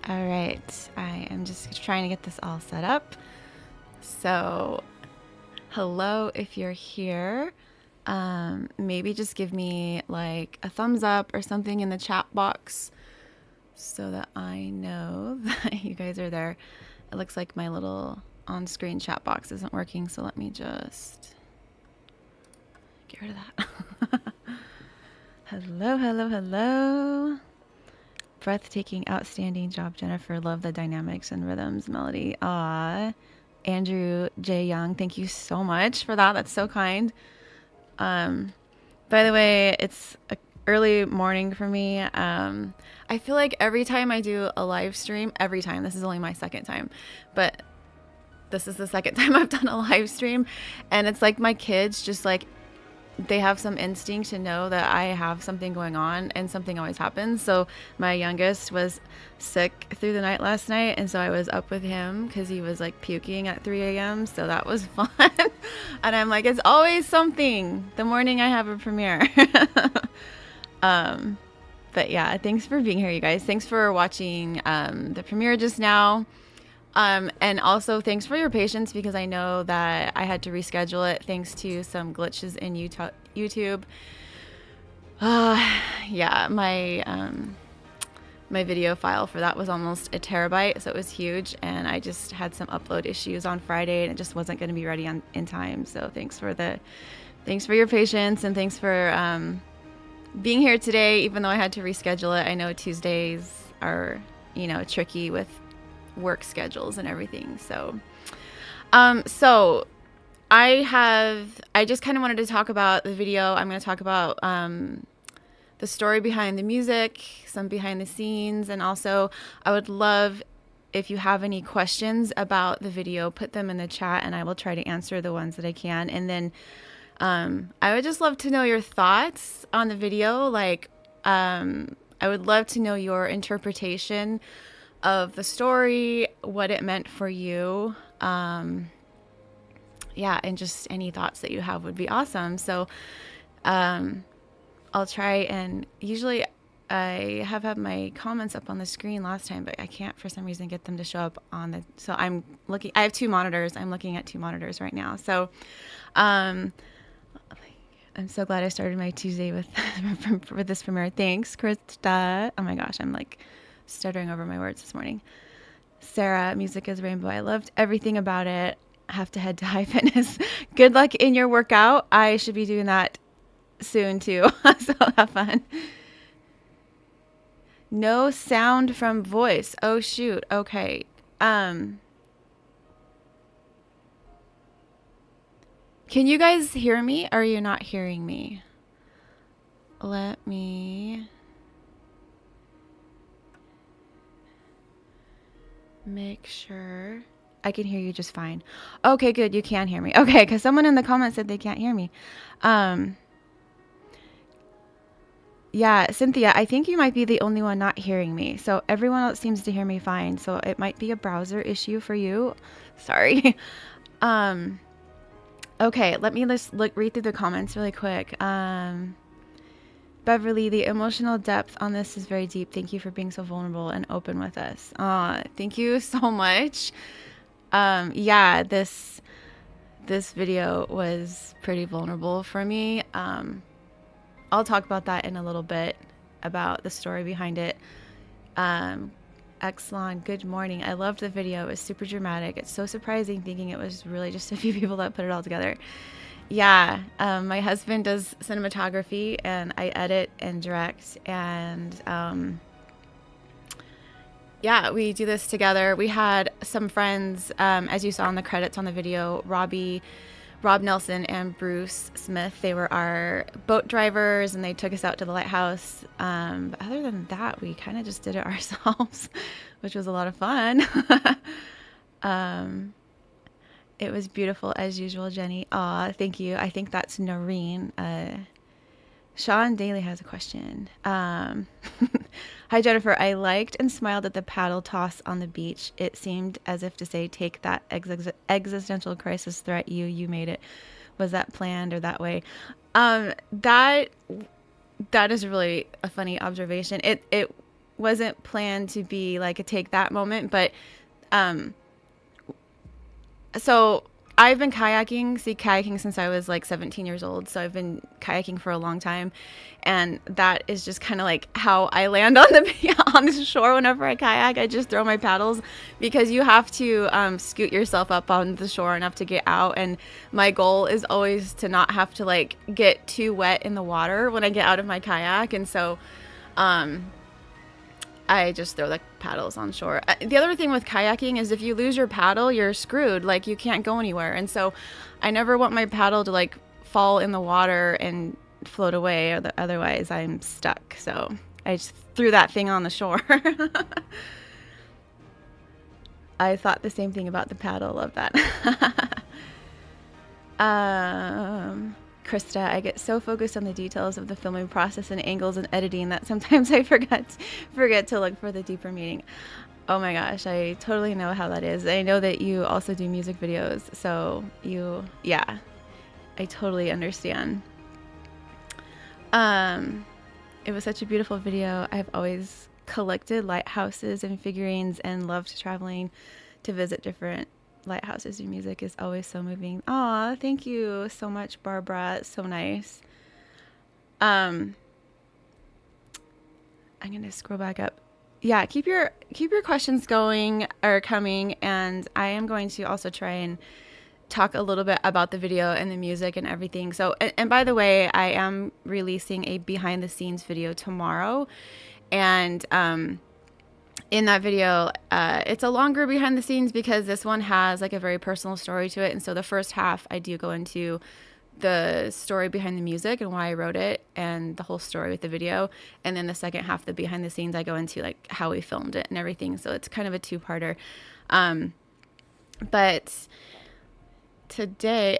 All right, I am just trying to get this all set up. So, hello if you're here. Maybe just give me like a thumbs up or something in the chat box so that I know that you guys are there. It looks like my little on-screen chat box isn't working, so let me just get rid of that. Hello, hello, hello. Breathtaking, outstanding job, Jennifer. Love the dynamics and rhythms, melody. Andrew J. Young, thank you so much for that. That's so kind. By the way, it's a early morning for me. I feel like every time I do a live stream, this is only my second time, but this is the second time I've done a live stream, and it's like my kids just like, they have some instinct to know that I have something going on, and something always happens. So my youngest was sick through the night last night, and so I was up with him because he was like puking at 3 a.m. So that was fun. And I'm like, it's always something the morning I have a premiere. But yeah, thanks for being here, you guys. Thanks for watching the premiere just now. And also thanks for your patience, because I know that I had to reschedule it thanks to some glitches in YouTube. Yeah, my video file for that was almost a terabyte, so it was huge, and I just had some upload issues on Friday, and it just wasn't going to be ready in time. So thanks for your patience, and thanks for being here today, even though I had to reschedule it. I know Tuesdays are, tricky with work schedules and everything. So I just kind of wanted to talk about the video. I'm going to talk about the story behind the music, some behind the scenes, and also I would love if you have any questions about the video, put them in the chat and I will try to answer the ones that I can. And then I would just love to know your thoughts on the video. Like I would love to know your interpretation of the story, what it meant for you. And just any thoughts that you have would be awesome. So I'll try, and usually I have had my comments up on the screen last time, but I can't for some reason get them to show up on the, so I have two monitors. I'm looking at two monitors right now. So I'm so glad I started my Tuesday with this premiere. Thanks, Krista. Oh my gosh, I'm like stuttering over my words this morning. Sarah, music is rainbow. I loved everything about it. Have to head to High Fitness. Good luck in your workout. I should be doing that soon too. So have fun. No sound from voice. Oh shoot. Okay. Can you guys hear me? Or are you not hearing me? Let me make sure. I can hear you just fine. Okay, good. You can hear me. Okay, because someone in the comments said they can't hear me. Yeah, Cynthia, I think you might be the only one not hearing me. So everyone else seems to hear me fine. So it might be a browser issue for you. Sorry. Okay, let me just read through the comments really quick. Beverly, the emotional depth on this is very deep. Thank you for being so vulnerable and open with us. Thank you so much. Yeah, this video was pretty vulnerable for me. I'll talk about that in a little bit, about the story behind it. Exelon, good morning. I loved the video. It was super dramatic. It's so surprising thinking it was really just a few people that put it all together. Yeah, my husband does cinematography and I edit and direct, and yeah, we do this together. We had some friends, as you saw in the credits on the video, Rob Nelson and Bruce Smith. They were our boat drivers and they took us out to the Lighthouse. But other than that, we kind of just did it ourselves, which was a lot of fun. It was beautiful as usual, Jenny. Aw, thank you. I think that's Noreen. Sean Daly has a question. Hi, Jennifer. I liked and smiled at the paddle toss on the beach. It seemed as if to say, take that existential crisis threat. You made it. Was that planned or that way? That is really a funny observation. It wasn't planned to be like a take that moment, but so I've been kayaking since I was like 17 years old. So I've been kayaking for a long time. And that is just kind of like how I land on the shore whenever I kayak. I just throw my paddles because you have to scoot yourself up on the shore enough to get out. And my goal is always to not have to like get too wet in the water when I get out of my kayak. And so I just throw the paddles on shore. The other thing with kayaking is if you lose your paddle, you're screwed. Like you can't go anywhere. And so I never want my paddle to like fall in the water and float away, or otherwise I'm stuck. So I just threw that thing on the shore. I thought the same thing about the paddle. Love that. Krista, I get so focused on the details of the filming process and angles and editing that sometimes I forget to look for the deeper meaning. Oh my gosh, I totally know how that is. I know that you also do music videos, so yeah, I totally understand. It was such a beautiful video. I've always collected lighthouses and figurines and loved traveling to visit different lighthouses. Your music is always so moving. Aw, thank you so much, Barbara. It's so nice. I'm gonna scroll back up. Yeah, keep your questions going or coming, and I am going to also try and talk a little bit about the video and the music and everything. So, and by the way, I am releasing a behind the scenes video tomorrow, and in that video, it's a longer behind the scenes because this one has like a very personal story to it. And so the first half, I do go into the story behind the music and why I wrote it and the whole story with the video. And then the second half, the behind the scenes, I go into like how we filmed it and everything. So it's kind of a two-parter. But today,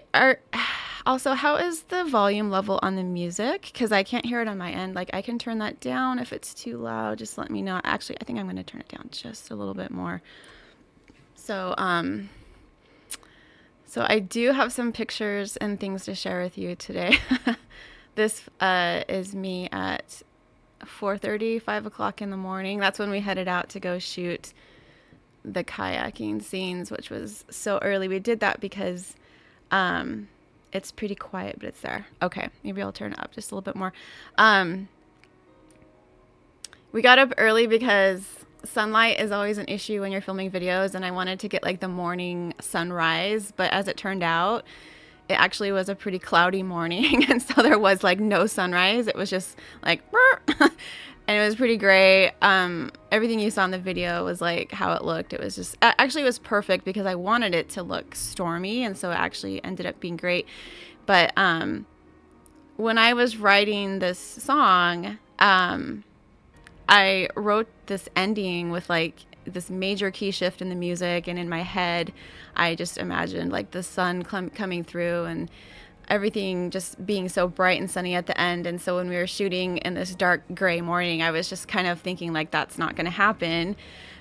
also, how is the volume level on the music? Because I can't hear it on my end. Like, I can turn that down if it's too loud. Just let me know. Actually, I think I'm going to turn it down just a little bit more. So, so I do have some pictures and things to share with you today. This is me at 4:30, 5 o'clock in the morning. That's when we headed out to go shoot the kayaking scenes, which was so early. We did that because it's pretty quiet, but it's there. Okay, maybe I'll turn it up just a little bit more. We got up early because sunlight is always an issue when you're filming videos, and I wanted to get like the morning sunrise, but as it turned out, it actually was a pretty cloudy morning, and so there was like no sunrise. It was just like and it was pretty gray. Everything you saw in the video was like how it looked. It was just, actually it was perfect because I wanted it to look stormy, and so it actually ended up being great. But when I was writing this song, I wrote this ending with like this major key shift in the music, and in my head I just imagined like the sun coming through and everything just being so bright and sunny at the end. And so when we were shooting in this dark gray morning, I was just kind of thinking like that's not going to happen,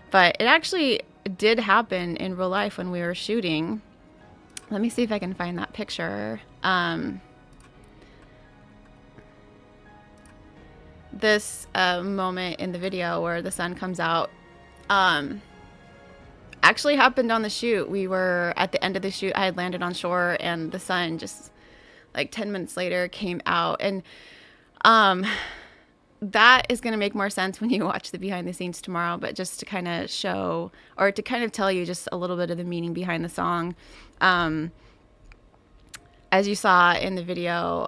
but it actually did happen in real life when we were shooting. Let me see if I can find that picture. This moment in the video where the sun comes out actually happened on the shoot. We were at the end of the shoot. I had landed on shore, and the sun just like 10 minutes later came out. And that is going to make more sense when you watch the behind the scenes tomorrow. But just to kind of show, or to kind of tell you just a little bit of the meaning behind the song. As you saw in the video,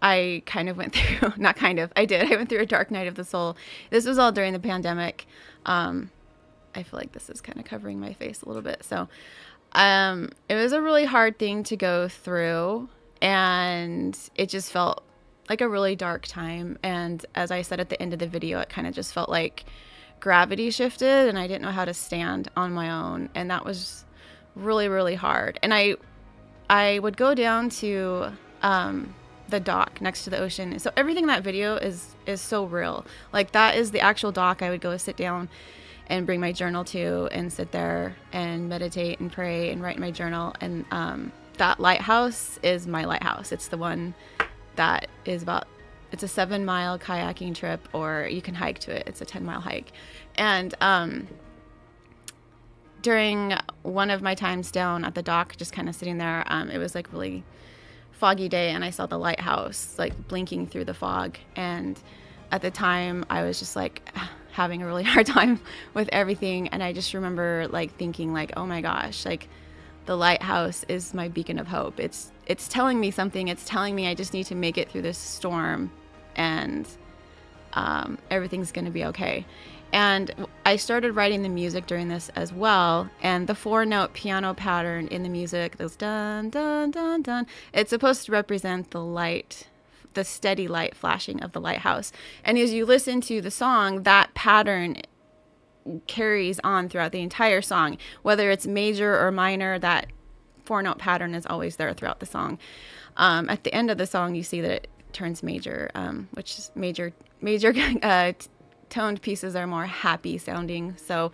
I kind of went through, not kind of, I did. I went through a dark night of the soul. This was all during the pandemic. I feel like this is kind of covering my face a little bit. So it was a really hard thing to go through, and it just felt like a really dark time. And as I said at the end of the video, it kind of just felt like gravity shifted and I didn't know how to stand on my own. And that was really, really hard. And I would go down to the dock next to the ocean. So everything in that video is so real. Like that is the actual dock I would go sit down and bring my journal to and sit there and meditate and pray and write in my journal. And that lighthouse is my lighthouse. It's the one that is it's a 7-mile kayaking trip, or you can hike to it. It's a 10-mile hike. And during one of my times down at the dock, just kind of sitting there, it was like really foggy day, and I saw the lighthouse like blinking through the fog. And at the time I was just like having a really hard time with everything, and I just remember like thinking like, oh my gosh, like the lighthouse is my beacon of hope. It's telling me something. It's telling me I just need to make it through this storm, and everything's going to be okay. And I started writing the music during this as well. And the 4-note piano pattern in the music, those dun, dun, dun, dun, it's supposed to represent the light, the steady light flashing of the lighthouse. And as you listen to the song, that pattern carries on throughout the entire song. Whether it's major or minor, that 4-note pattern is always there throughout the song. At the end of the song, you see that it turns major, which is major toned pieces are more happy sounding. So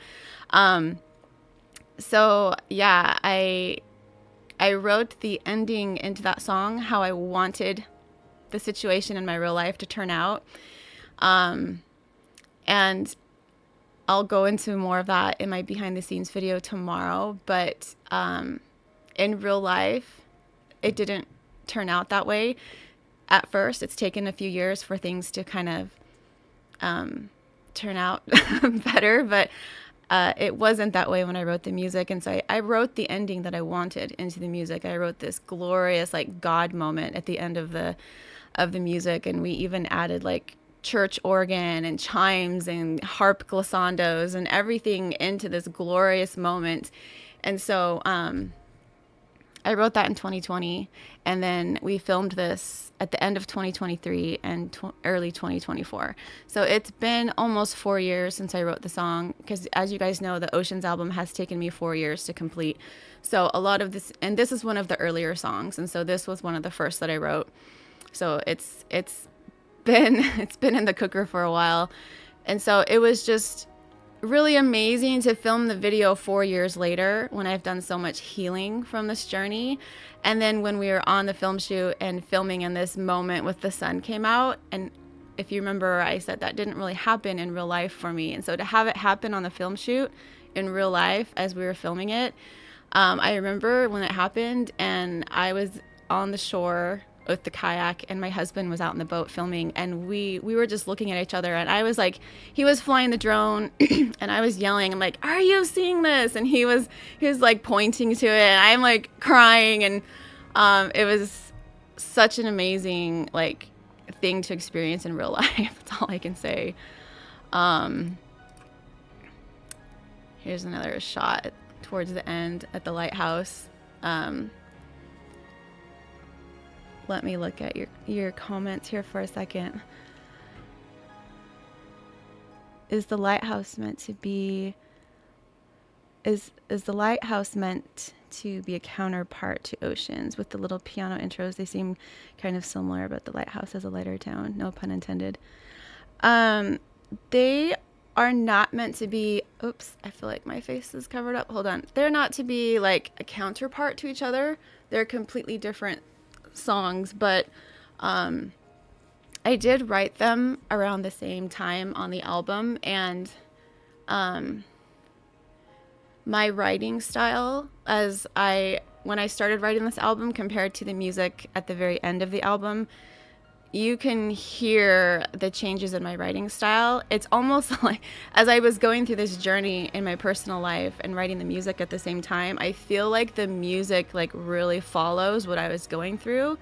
yeah, I wrote the ending into that song how I wanted the situation in my real life to turn out. And I'll go into more of that in my behind the scenes video tomorrow. But in real life, it didn't turn out that way at first. It's taken a few years for things to kind of turn out better, but it wasn't that way when I wrote the music. And so I wrote the ending that I wanted into the music. I wrote this glorious like God moment at the end of the music, and we even added like church organ and chimes and harp glissandos and everything into this glorious moment. And so I wrote that in 2020, and then we filmed this at the end of 2023 and early 2024. So it's been almost 4 years since I wrote the song, because as you guys know, the Oceans album has taken me 4 years to complete. So a lot of this, and this is one of the earlier songs, and so this was one of the first that I wrote. So it's been in the cooker for a while. And so it was just really amazing to film the video 4 years later, when I've done so much healing from this journey. And then when we were on the film shoot and filming, and this moment with the sun came out, and if you remember, I said that didn't really happen in real life for me. And so to have it happen on the film shoot in real life as we were filming it, I remember when it happened, and I was on the shore with the kayak, and my husband was out in the boat filming, and we were just looking at each other, and I was like, he was flying the drone and I was yelling, I'm like, are you seeing this? And he was like pointing to it, and I'm like crying, and it was such an amazing like thing to experience in real life. That's all I can say. Here's another shot towards the end at the lighthouse. Let me look at your comments here for a second. Is the lighthouse meant to be the lighthouse meant to be a counterpart to Oceans? With the little piano intros, they seem kind of similar, but the lighthouse has a lighter tone, no pun intended. They are not meant to be, oops, I feel like my face is covered up. Hold on. They're not to be like a counterpart to each other. They're completely different songs, but I did write them around the same time on the album, and my writing style when I started writing this album compared to the music at the very end of the album, you can hear the changes in my writing style. It's almost like as I was going through this journey in my personal life and writing the music at the same time, I feel like the music like really follows what I was going through.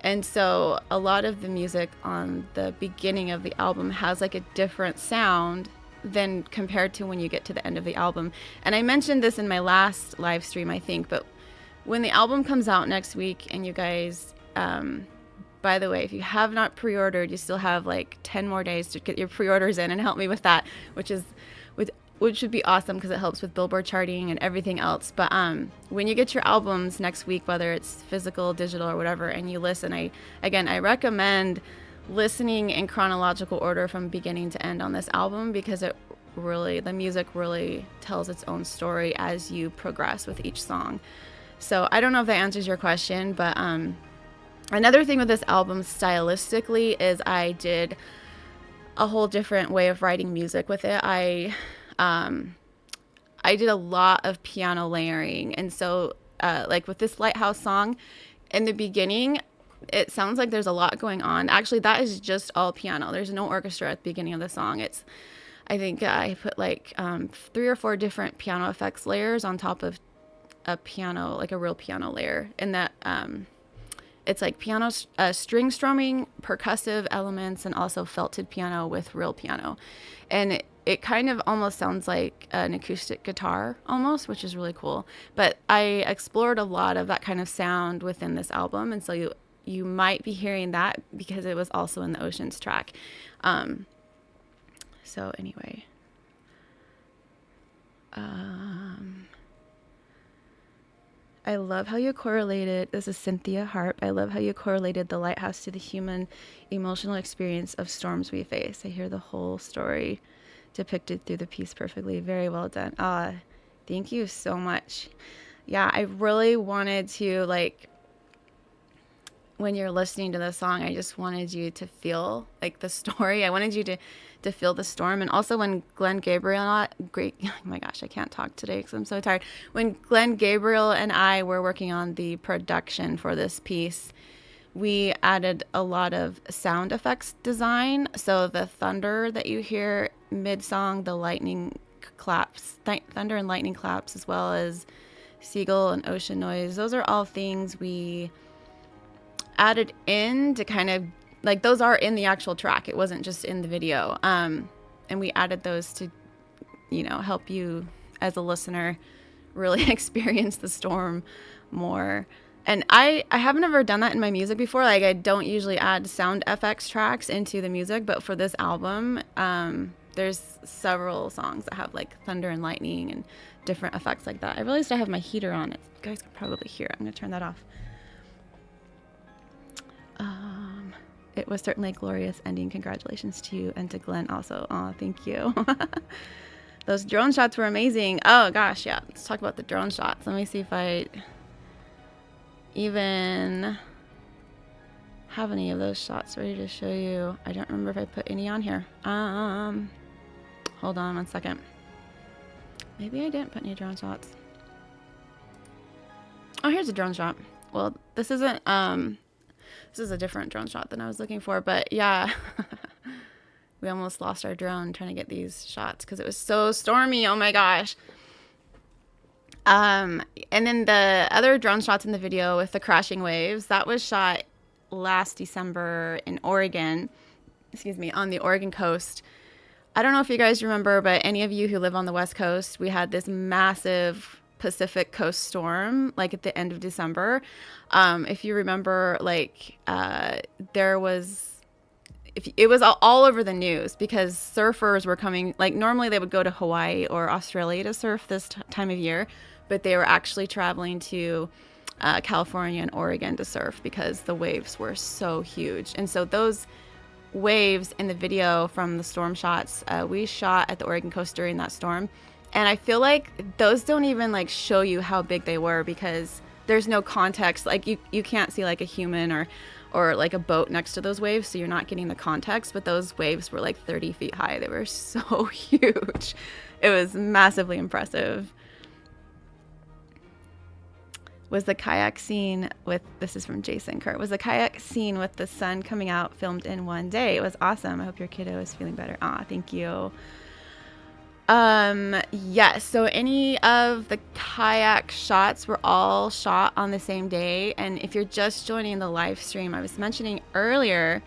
And so a lot of the music on the beginning of the album has like a different sound than compared to when you get to the end of the album. And I mentioned this in my last live stream, I think, but when the album comes out next week, and you guys, by the way, if you have not pre-ordered, you still have like 10 more days to get your pre-orders in and help me with that, which would be awesome, because it helps with Billboard charting and everything else. But when you get your albums next week, whether it's physical, digital, or whatever, and you listen, I recommend listening in chronological order from beginning to end on this album, because the music really tells its own story as you progress with each song. So I don't know if that answers your question, but Another thing with this album stylistically is I did a whole different way of writing music with it. I did a lot of piano layering. And so, like with this Lighthouse song, in the beginning, it sounds like there's a lot going on. Actually, that is just all piano. There's no orchestra at the beginning of the song. I think I put like 3 or 4 different piano effects layers on top of a piano, like a real piano layer. And that it's like piano, string strumming, percussive elements, and also felted piano with real piano. And it kind of almost sounds like an acoustic guitar almost, which is really cool. But I explored a lot of that kind of sound within this album. And so you might be hearing that because it was also in the Oceans track. So anyway, I love how you correlated, this is Cynthia Harp, I love how you correlated the lighthouse to the human emotional experience of storms we face. I hear the whole story depicted through the piece perfectly. Very well done. Thank you so much. Yeah, I really wanted to, like, when you're listening to the song, I just wanted you to feel like the story. I wanted you to feel the storm. And also when Glen Gabriel, oh my gosh, I can't talk today because I'm so tired. When Glen Gabriel and I were working on the production for this piece, we added a lot of sound effects design. So the thunder that you hear mid-song, the lightning claps, thunder and lightning claps, as well as seagull and ocean noise, those are all things we added in to kind of, like, those are in the actual track. It wasn't just in the video. And we added those to, you know, help you as a listener really experience the storm more. And I haven't ever done that in my music before. Like, I don't usually add sound FX tracks into the music, but for this album, there's several songs that have like thunder and lightning and different effects like that. I realized I have my heater on. You guys can probably hear it. I'm gonna turn that off. It was certainly a glorious ending. Congratulations to you and to Glenn also. Oh, thank you. Those drone shots were amazing. Oh gosh, yeah. Let's talk about the drone shots. Let me see if I even have any of those shots ready to show you. I don't remember if I put any on here. Hold on one second. Maybe I didn't put any drone shots. Oh, here's a drone shot. Well, this isn't, this is a different drone shot than I was looking for, but yeah. We almost lost our drone trying to get these shots because it was so stormy. Oh my gosh. And then the other drone shots in the video with the crashing waves, that was shot last December in Oregon, on the Oregon coast. I don't know if you guys remember, but any of you who live on the West Coast, we had this massive Pacific Coast storm, like at the end of December. If you remember, like, it was all over the news because surfers were coming, like normally they would go to Hawaii or Australia to surf this time of year, but they were actually traveling to California and Oregon to surf because the waves were so huge. And so those waves in the video from the storm shots, we shot at the Oregon coast during that storm. And I feel like those don't even like show you how big they were because there's no context. Like you can't see like a human or like a boat next to those waves, so you're not getting the context. But those waves were like 30 feet high. They were so huge. It was massively impressive. Was the kayak scene with, this is from Jason Kurt, was the kayak scene with the sun coming out filmed in one day? It was awesome. I hope your kiddo is feeling better. Thank you. Yes, so any of the kayak shots were all shot on the same day. And if you're just joining the live stream, I was mentioning earlier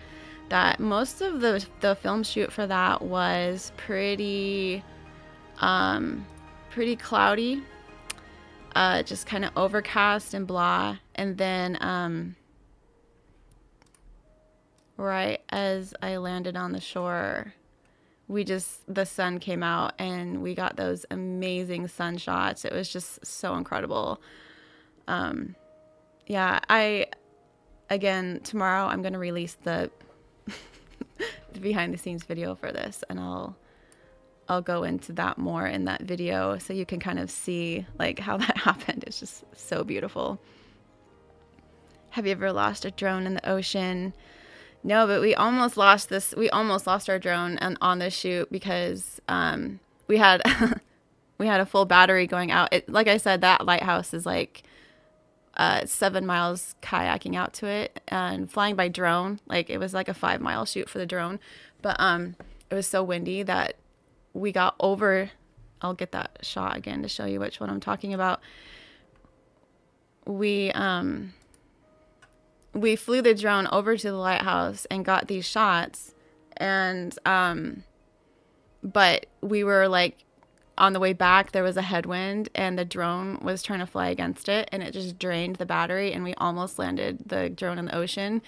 that most of the film shoot for that was pretty cloudy, just kind of overcast and blah. And then right as I landed on the shore, the sun came out and we got those amazing sun shots. It was just so incredible. Yeah, again, tomorrow I'm going to release the behind the scenes video for this, and I'll go into that more in that video so you can kind of see like how that happened. It's just so beautiful. Have you ever lost a drone in the ocean? No, but we almost lost this. We almost lost our drone on this shoot because we had we had a full battery going out. Like I said, that lighthouse is like 7 miles kayaking out to it and flying by drone. Like it was like a 5 mile shoot for the drone, but it was so windy that we got over. I'll get that shot again to show you which one I'm talking about. We flew the drone over to the lighthouse and got these shots, and but we were like on the way back, there was a headwind and the drone was trying to fly against it, and it just drained the battery, and we almost landed the drone in the ocean.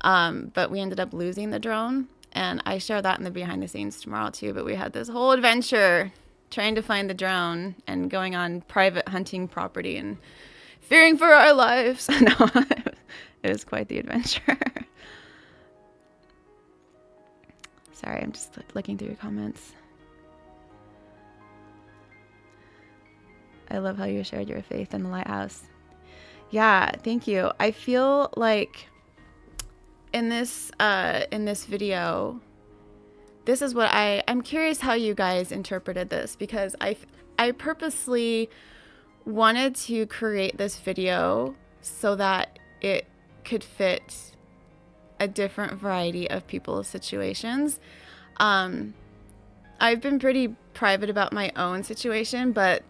But we ended up losing the drone, and I share that in the behind the scenes tomorrow too. But we had this whole adventure trying to find the drone and going on private hunting property and fearing for our lives. No, it was quite the adventure. Sorry, I'm just looking through your comments. I love how you shared your faith in the lighthouse. Yeah, thank you. I feel like in this video, this is what I'm curious how you guys interpreted this, because I purposely wanted to create this video so that it could fit a different variety of people's situations. I've been pretty private about my own situation, but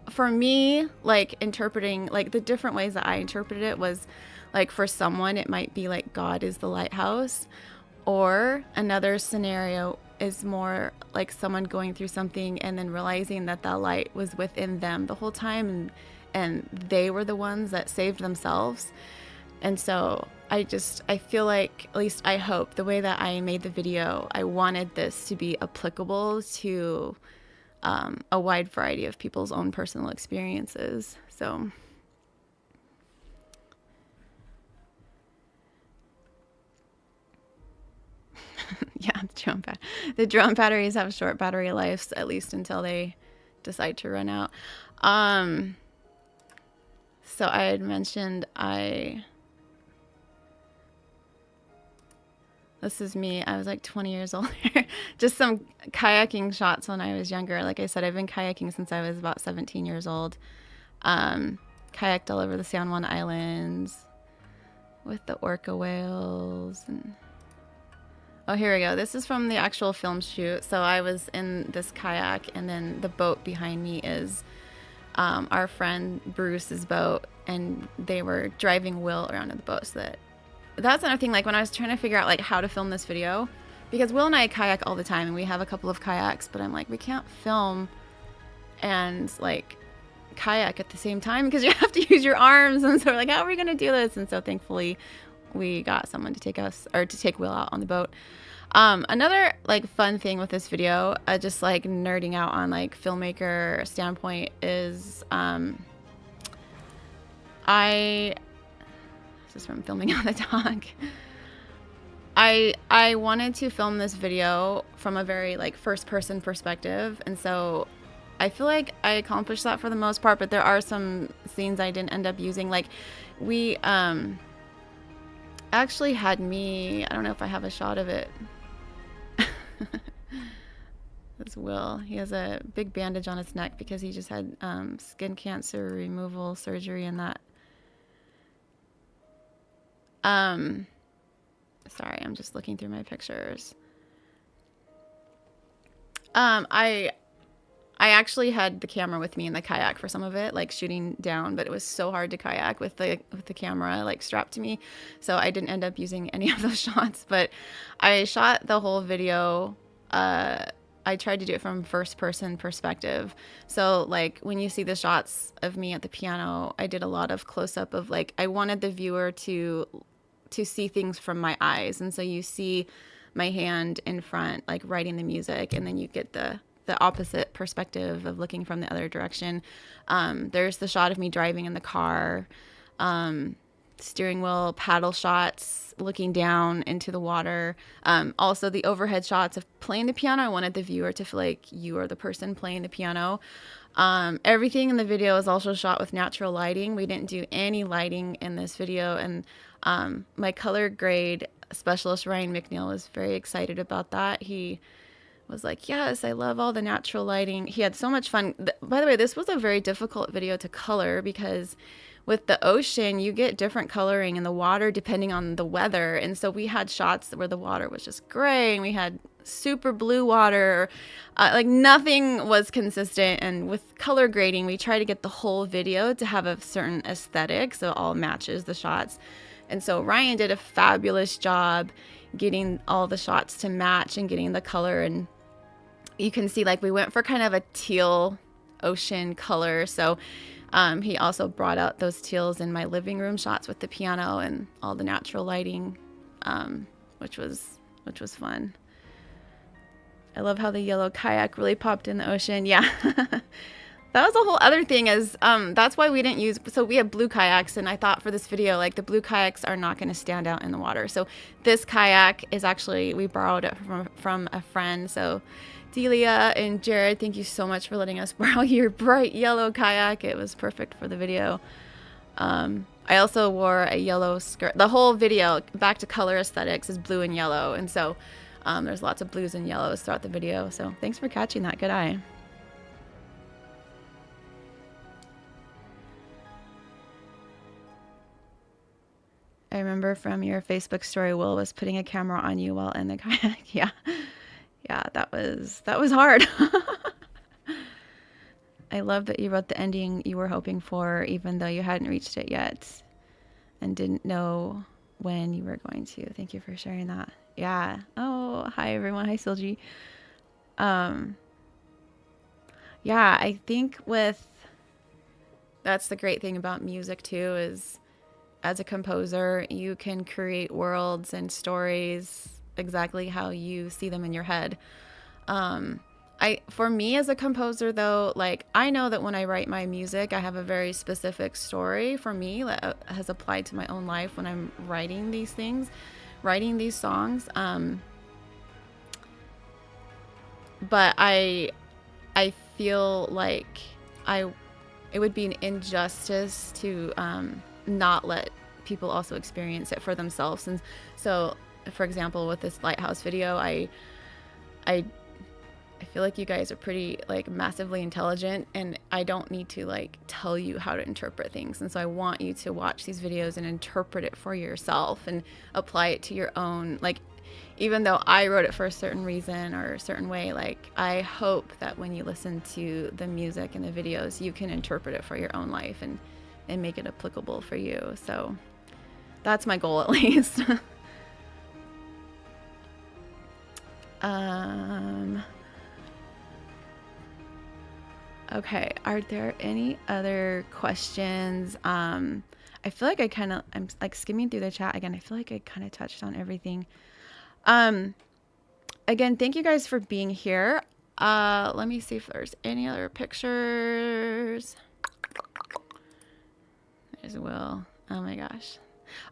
for me, like interpreting, like the different ways that I interpreted it was like, for someone, it might be like God is the lighthouse, or another scenario is more like someone going through something and then realizing that that light was within them the whole time, and they were the ones that saved themselves. And so I feel like, at least I hope, the way that I made the video, I wanted this to be applicable to a wide variety of people's own personal experiences. So yeah, the drone batteries have short battery lives, at least until they decide to run out. So I had mentioned this is me. I was like 20 years old. Just some kayaking shots when I was younger. Like I said, I've been kayaking since I was about 17 years old. Kayaked all over the San Juan Islands with the orca whales. And oh, here we go. This is from the actual film shoot. So I was in this kayak, and then the boat behind me is our friend Bruce's boat, and they were driving Will around in the boat. So that's another thing, like when I was trying to figure out like how to film this video, because Will and I kayak all the time, and we have a couple of kayaks, but I'm like, we can't film and like kayak at the same time because you have to use your arms. And so we're like, how are we going to do this? And so thankfully we got someone to take Will out on the boat. Another like fun thing with this video, just like nerding out on like filmmaker standpoint, is this is from filming on the dog. I wanted to film this video from a very like first person perspective, and so I feel like I accomplished that for the most part, but there are some scenes I didn't end up using. Like we actually had me, I don't know if I have a shot of it. That's Will. He has a big bandage on his neck because he just had skin cancer removal surgery and that. Sorry, I'm just looking through my pictures. I actually had the camera with me in the kayak for some of it, like shooting down, but it was so hard to kayak with the camera like strapped to me, so I didn't end up using any of those shots. But I shot the whole video. I tried to do it from first person perspective. So like when you see the shots of me at the piano, I did a lot of close up of like, I wanted the viewer to see things from my eyes. And so you see my hand in front, like writing the music, and then you get the opposite perspective of looking from the other direction. There's the shot of me driving in the car, steering wheel paddle shots, looking down into the water. Also the overhead shots of playing the piano. I wanted the viewer to feel like you are the person playing the piano. Everything in the video is also shot with natural lighting. We didn't do any lighting in this video, and my color grade specialist Ryan McNeal was very excited about that. He was like, yes, I love all the natural lighting. He had so much fun. By the way, this was a very difficult video to color because with the ocean, you get different coloring in the water depending on the weather. And so we had shots where the water was just gray, and we had super blue water. Like nothing was consistent. And with color grading, we try to get the whole video to have a certain aesthetic, so it all matches the shots. And so Ryan did a fabulous job getting all the shots to match and getting the color. And you can see like we went for kind of a teal ocean color. So he also brought out those teals in my living room shots with the piano and all the natural lighting, which was fun. I love how the yellow kayak really popped in the ocean. Yeah. That was a whole other thing is, that's why we didn't use, so we have blue kayaks, and I thought for this video, like the blue kayaks are not going to stand out in the water. So this kayak is actually, we borrowed it from a friend. So Delia and Jared, thank you so much for letting us borrow your bright yellow kayak. It was perfect for the video. I also wore a yellow skirt. The whole video, back to color aesthetics, is blue and yellow. And so there's lots of blues and yellows throughout the video. So thanks for catching that. Good eye. I remember from your Facebook story, Will was putting a camera on you while in the kayak. Yeah. Yeah, that was hard. I love that you wrote the ending you were hoping for, even though you hadn't reached it yet and didn't know when you were going to. Thank you for sharing that. Yeah. Oh, hi everyone. Hi, Silji. Yeah, I think that's the great thing about music too, is as a composer, you can create worlds and stories exactly how you see them in your head. For me as a composer though, like I know that when I write my music, I have a very specific story for me that has applied to my own life when I'm writing these things, writing these songs. But I feel like it would be an injustice to not let people also experience it for themselves. And so, for example, with this Lighthouse video, I feel like you guys are pretty like massively intelligent, and I don't need to like tell you how to interpret things. And so I want you to watch these videos and interpret it for yourself and apply it to your own, like, even though I wrote it for a certain reason or a certain way, like I hope that when you listen to the music and the videos, you can interpret it for your own life and make it applicable for you. So that's my goal, at least. Okay, are there any other questions? I feel like I'm like skimming through the chat again. I feel like I kind of touched on everything. Again, thank you guys for being here. Let me see if there's any other pictures. There's Will. Oh my gosh.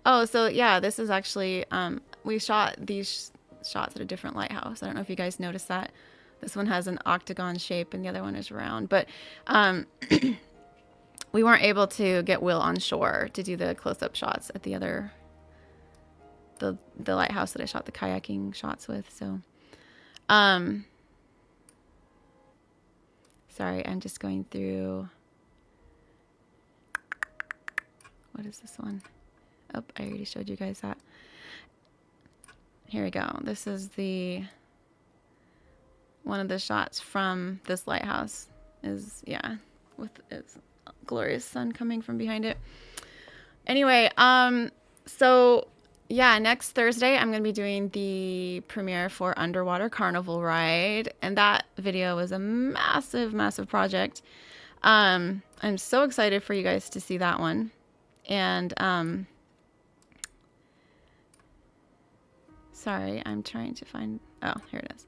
Oh, so yeah, this is actually, we shot these shots at a different lighthouse. I don't know if you guys noticed that. This one has an octagon shape and the other one is round, but we weren't able to get Will on shore to do the close-up shots at the lighthouse that I shot the kayaking shots with. So, sorry, I'm just going through. What is this one? Oh, I already showed you guys that. Here we go. This is one of the shots from this lighthouse is, yeah, with its glorious sun coming from behind it. Anyway, so yeah, next Thursday I'm going to be doing the premiere for Underwater Carnival Ride, and that video was a massive, massive project. I'm so excited for you guys to see that one. And sorry, I'm trying to find, oh, here it is.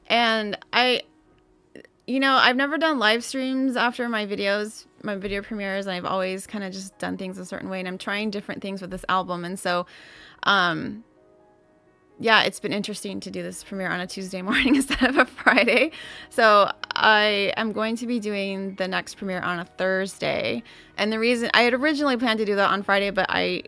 And I've never done live streams after my video premieres, and I've always kind of just done things a certain way, and I'm trying different things with this album. And so, yeah, it's been interesting to do this premiere on a Tuesday morning instead of a Friday. So I am going to be doing the next premiere on a Thursday. And the reason I had originally planned to do that on Friday, but I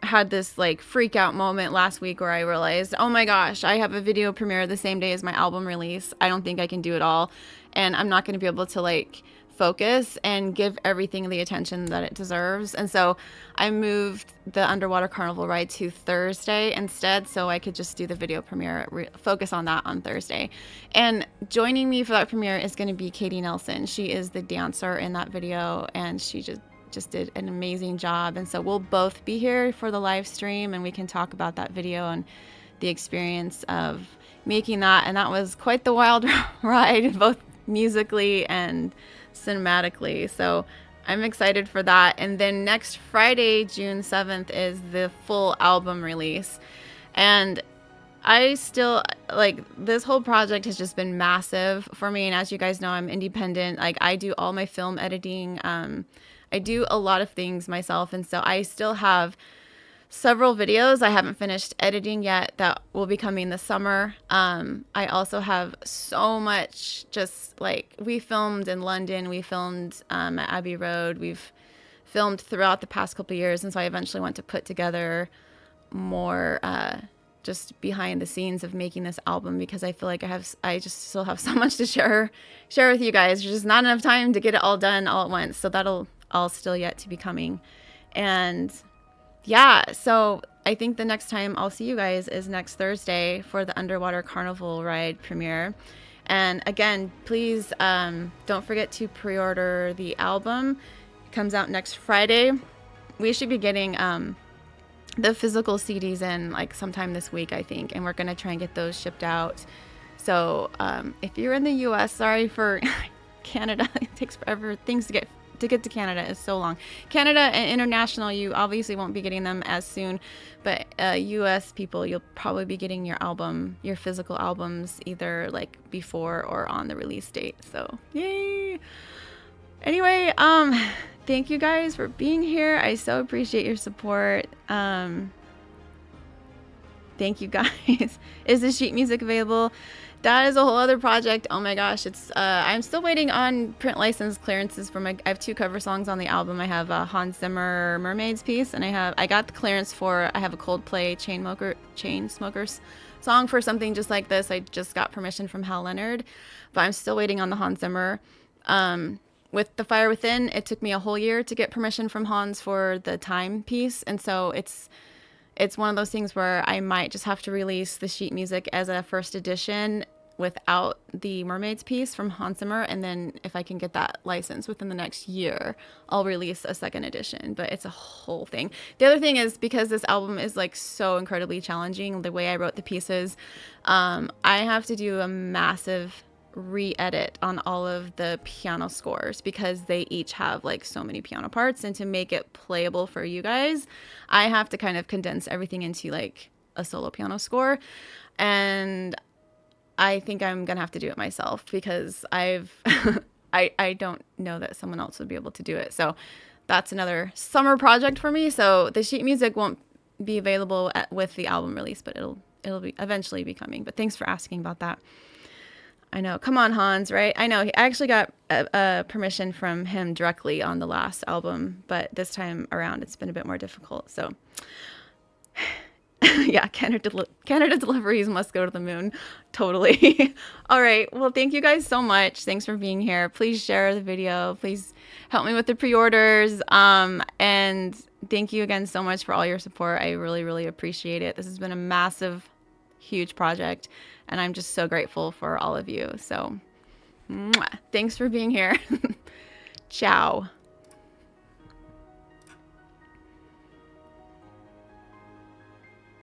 had this like freak out moment last week where I realized, oh my gosh, I have a video premiere the same day as my album release. I don't think I can do it all. And I'm not going to be able to like focus and give everything the attention that it deserves. And so I moved the Underwater Carnival ride to Thursday instead, so I could just do the video premiere, focus on that on Thursday. And joining me for that premiere is going to be Katie Nelson. She is the dancer in that video, and she just did an amazing job. And so we'll both be here for the live stream, and we can talk about that video and the experience of making that. And that was quite the wild ride, both musically and cinematically. So I'm excited for that. And then next Friday, June 7th, is the full album release. And I still, like, this whole project has just been massive for me. And as you guys know, I'm independent. Like, I do all my film editing. I do a lot of things myself. And so I still have several videos I haven't finished editing yet that will be coming this summer. I also have so much, just like, we filmed in London, we filmed at Abbey Road, we've filmed throughout the past couple of years, and so I eventually want to put together more just behind the scenes of making this album, because I feel like I just still have so much to share with you guys. There's just not enough time to get it all done all at once, so that'll all still yet to be coming. And yeah, so I think the next time I'll see you guys is next Thursday for the Underwater Carnival ride premiere. And again, please don't forget to pre-order the album. It comes out next Friday. We should be getting the physical CDs in like sometime this week, I think, and we're going to try and get those shipped out. So if you're in the US, sorry for Canada, it takes forever. Things to get to Canada is so long. Canada and international, you obviously won't be getting them as soon, but US people, you'll probably be getting your physical albums either like before or on the release date. So yay. Anyway, thank you guys for being here. I so appreciate your support. Thank you guys. Is the sheet music available? That is a whole other project. Oh my gosh, it's I'm still waiting on print license clearances for I have 2 cover songs on the album. I have a Hans Zimmer Mermaids piece, and I got the clearance I have a Coldplay Chainsmokers song for something just like this. I just got permission from Hal Leonard, but I'm still waiting on the Hans Zimmer. With The Fire Within, it took me a whole year to get permission from Hans for the Time piece, and so it's one of those things where I might just have to release the sheet music as a first edition without the Mermaids piece from Hans Zimmer, and then if I can get that license within the next year, I'll release a second edition. But it's a whole thing. The other thing is, because this album is like so incredibly challenging, the way I wrote the pieces, I have to do a massive re-edit on all of the piano scores, because they each have like so many piano parts, and to make it playable for you guys, I have to kind of condense everything into like a solo piano score. And I think I'm gonna have to do it myself, because I don't know that someone else would be able to do it. So that's another summer project for me. So the sheet music won't be available with the album release, but it'll be eventually be coming. But thanks for asking about that. I know. Come on, Hans, right? I know. I actually got permission from him directly on the last album, but this time around it's been a bit more difficult. So yeah, Canada deliveries must go to the moon. Totally. All right. Well, thank you guys so much. Thanks for being here. Please share the video. Please help me with the pre-orders. And thank you again so much for all your support. I really, really appreciate it. This has been a massive, huge project, and I'm just so grateful for all of you. So, thanks for being here. Ciao.